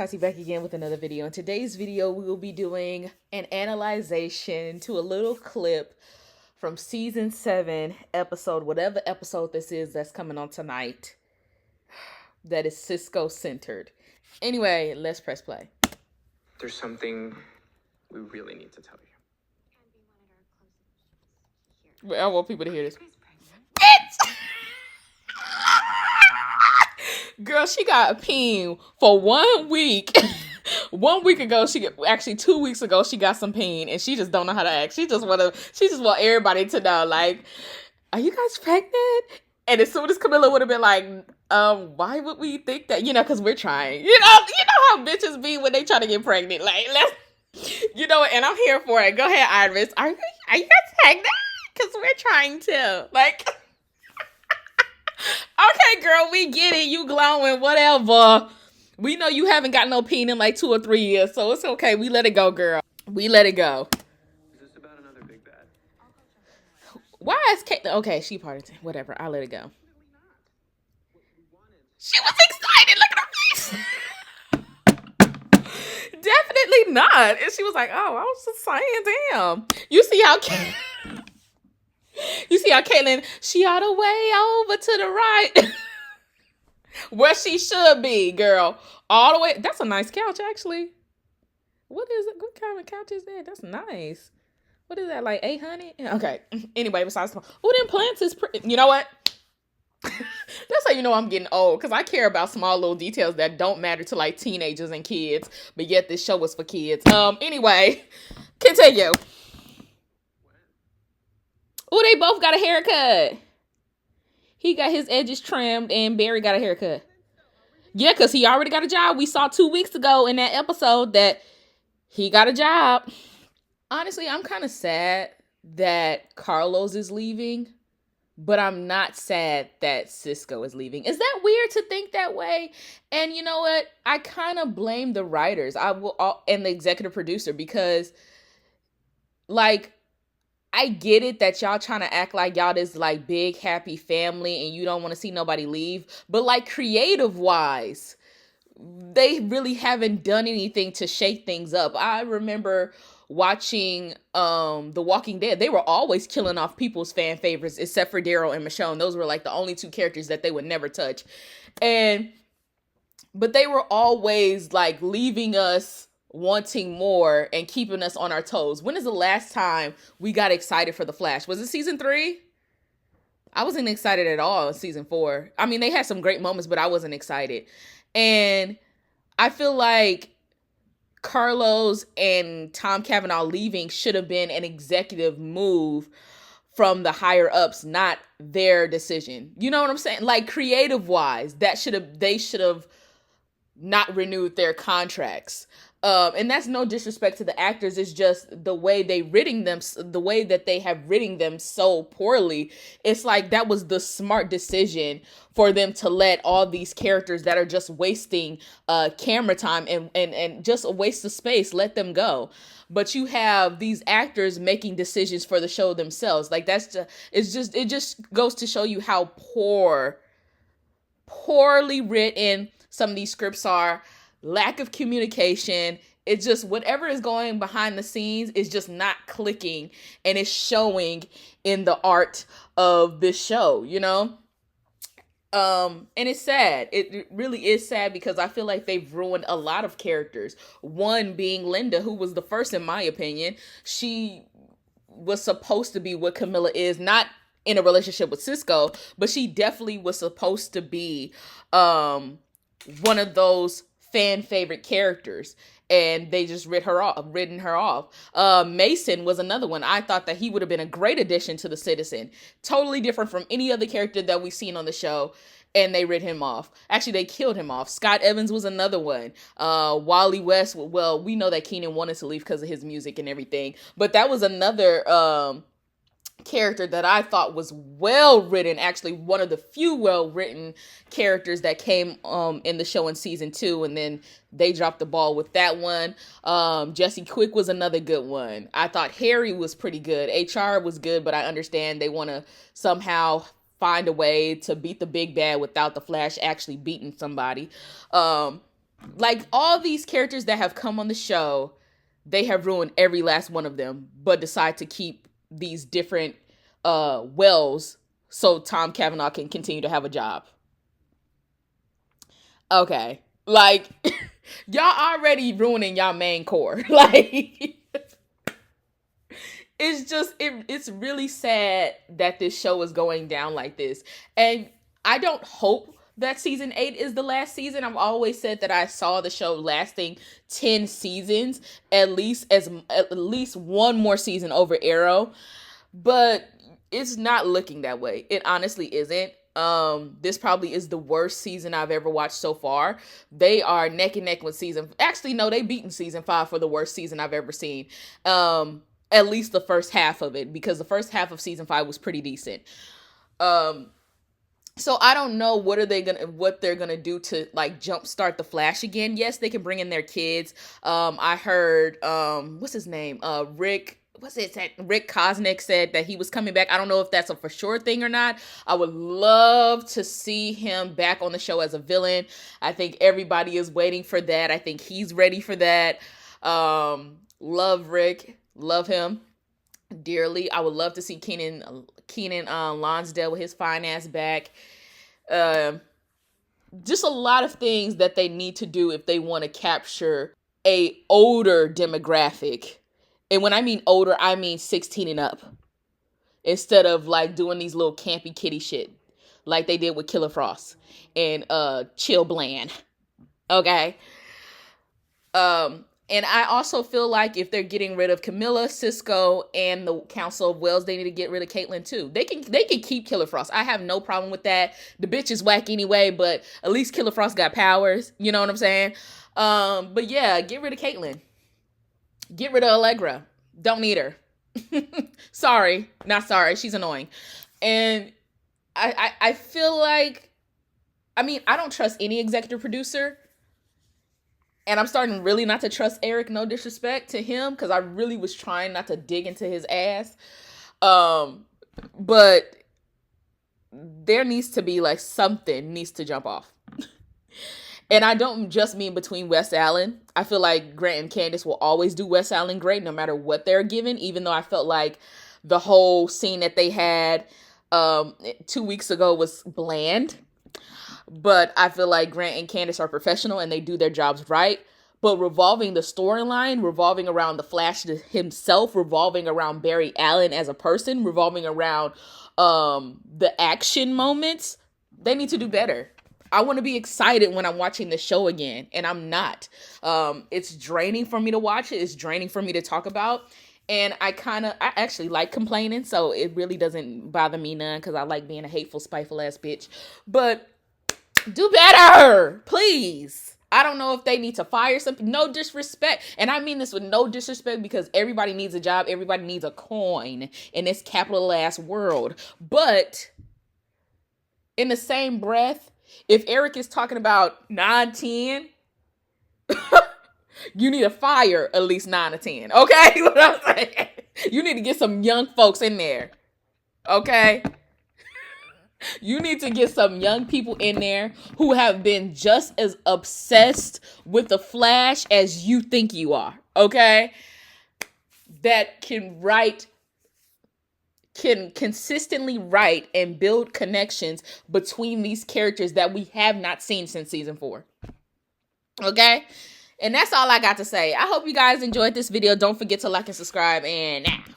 Tati back again with another video. In today's video, we will be doing an analyzation to a little clip from season 7, episode, whatever episode this is that's coming on tonight, that is Cisco centered. Anyway, let's press play. There's something we really need to tell you. I want people to hear this. Bitch! Girl, she got a peen for 1 week. 1 week ago, actually 2 weeks ago, she got some peen, and she just don't know how to act. She just want everybody to know, like, are you guys pregnant? And as soon as Kamilla would have been like, why would we think that? You know, because we're trying. You know how bitches be when they try to get pregnant. Like, and I'm here for it. Go ahead, Iris. Are you guys pregnant? Because we're trying to. Like, okay, girl, we get it. You glowing, whatever. We know you haven't got no peen in like 2 or 3 years, so it's okay. We let it go, girl. We let it go. Is this about another big bad? Why is Kate? Okay, she parted. Whatever. I'll let it go. She was excited. Look at her face. Definitely not. And she was like, "Oh, I was just saying, damn." You see how Caitlin? She all the way over to the right. Where she should be, girl. All the way. That's a nice couch, actually. What is it? What kind of couch is that? That's nice. What is that, like 800? Okay. Anyway, besides, them plants is pretty. You know what? That's how you know I'm getting old, because I care about small little details that don't matter to like teenagers and kids, but yet this show was for kids. Anyway, continue. Oh, they both got a haircut. He got his edges trimmed and Barry got a haircut. Yeah, because he already got a job. We saw 2 weeks ago in that episode that he got a job. Honestly, I'm kind of sad that Carlos is leaving, but I'm not sad that Cisco is leaving. Is that weird to think that way? And you know what? I kind of blame the writers and the executive producer, because, like, I get it that y'all trying to act like y'all this like big happy family and you don't want to see nobody leave, but like creative wise, they really haven't done anything to shake things up. I remember watching The Walking Dead. They were always killing off people's fan favorites except for Daryl and Michonne. Those were like the only 2 characters that they would never touch. But they were always like leaving us wanting more and keeping us on our toes. When is the last time we got excited for The Flash? Was it season 3? I wasn't excited at all in season 4. I mean, they had some great moments, but I wasn't excited. And I feel like Carlos and Tom Cavanaugh leaving should have been an executive move from the higher ups, not their decision. You know what I'm saying? Like, creative wise, they should have not renewed their contracts. And that's no disrespect to the actors. It's just the way the way that they have written them so poorly. It's like that was the smart decision for them to let all these characters that are just wasting camera time and just a waste of space, let them go. But you have these actors making decisions for the show themselves. Like, it just goes to show you how poorly written some of these scripts are. Lack of communication. It's just whatever is going behind the scenes is just not clicking, and it's showing in the art of this show, you know? And it's sad. It really is sad, because I feel like they've ruined a lot of characters. One being Linda, who was the first, in my opinion. She was supposed to be what Kamilla is, not in a relationship with Cisco, but she definitely was supposed to be one of those fan favorite characters, and they just written her off. Mason was another one. I thought that he would have been a great addition to the Citizen. Totally different from any other character that we've seen on the show, and they writ him off. Actually, they killed him off. Scott Evans was another one. Wally West, well, we know that Keenan wanted to leave because of his music and everything, but that was another character that I thought was well written. Actually, one of the few well written characters that came in the show in season 2, and then they dropped the ball with that one. Jesse Quick was another good one. I thought Harry was pretty good. HR was good, but I understand they want to somehow find a way to beat the big bad without the Flash actually beating somebody. Like, all these characters that have come on the show, they have ruined every last one of them, but decide to keep these different wells so Tom Cavanaugh can continue to have a job. Okay. Like, y'all already ruining y'all main core. Like, it's really sad that this show is going down like this. And I don't hope that season 8 is the last season. I've always said that I saw the show lasting 10 seasons, at least one more season over Arrow. But it's not looking that way. It honestly isn't. This probably is the worst season I've ever watched so far. They are neck and neck with actually, no, they beaten season 5 for the worst season I've ever seen. At least the first half of it, because the first half of season 5 was pretty decent. So I don't know what they're gonna do to like jumpstart the Flash again. Yes, they can bring in their kids. I heard what's his name? Rick Kosnick said that he was coming back. I don't know if that's a for sure thing or not. I would love to see him back on the show as a villain. I think everybody is waiting for that. I think he's ready for that. Love Rick. Love him dearly. I would love to see Kenan Lonsdale with his fine ass back. Just a lot of things that they need to do if they want to capture a older demographic. And when I mean older, I mean 16 and up. Instead of like doing these little campy kitty shit like they did with Killer Frost and Chill Bland. Okay. And I also feel like if they're getting rid of Kamilla, Cisco, and the Council of Wells, they need to get rid of Caitlyn too. They can keep Killer Frost. I have no problem with that. The bitch is whack anyway, but at least Killer Frost got powers. You know what I'm saying? But yeah, get rid of Caitlyn. Get rid of Allegra. Don't need her. Sorry. Not sorry. She's annoying. And I feel like, I mean, I don't trust any executive producer. And I'm starting really not to trust Eric, no disrespect to him, because I really was trying not to dig into his ass. But there needs to be like something needs to jump off. And I don't just mean between Wes Allen. I feel like Grant and Candace will always do Wes Allen great no matter what they're given, even though I felt like the whole scene that they had 2 weeks ago was bland. But I feel like Grant and Candace are professional and they do their jobs right. But revolving the storyline, revolving around the Flash himself, revolving around Barry Allen as a person, revolving around the action moments, they need to do better. I want to be excited when I'm watching the show again, and I'm not. It's draining for me to watch it. It's draining for me to talk about. And I actually like complaining, so it really doesn't bother me none, because I like being a hateful, spiteful ass bitch. But do better, please. I don't know if they need to fire something. No disrespect. And I mean this with no disrespect, because everybody needs a job. Everybody needs a coin in this capital ass world. But in the same breath, if Eric is talking about 9, 10, you need to fire at least 9 or 10. Okay? What I'm saying? You need to get some young folks in there. Okay? You need to get some young people in there who have been just as obsessed with the Flash as you think you are. Okay? That can consistently write and build connections between these characters that we have not seen since season 4. Okay? And that's all I got to say. I hope you guys enjoyed this video. Don't forget to like and subscribe, and now.